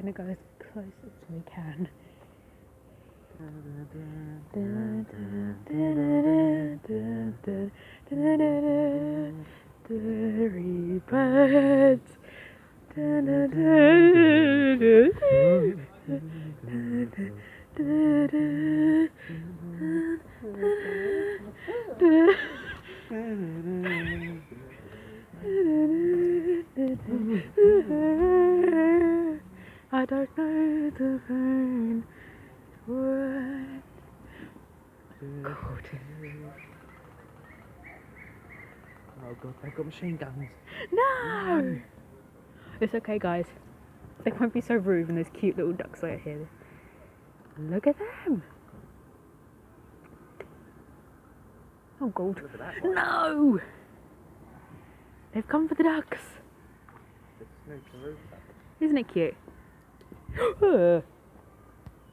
gonna go as close as we can. Three birds. I don't know the phone word. Oh god, they've got machine guns. No! It's okay, guys. They won't be so rude when there's cute little ducks out here. Look at them! Oh god. Look at that one. No! They've come for the ducks. It's no roof. Isn't it cute?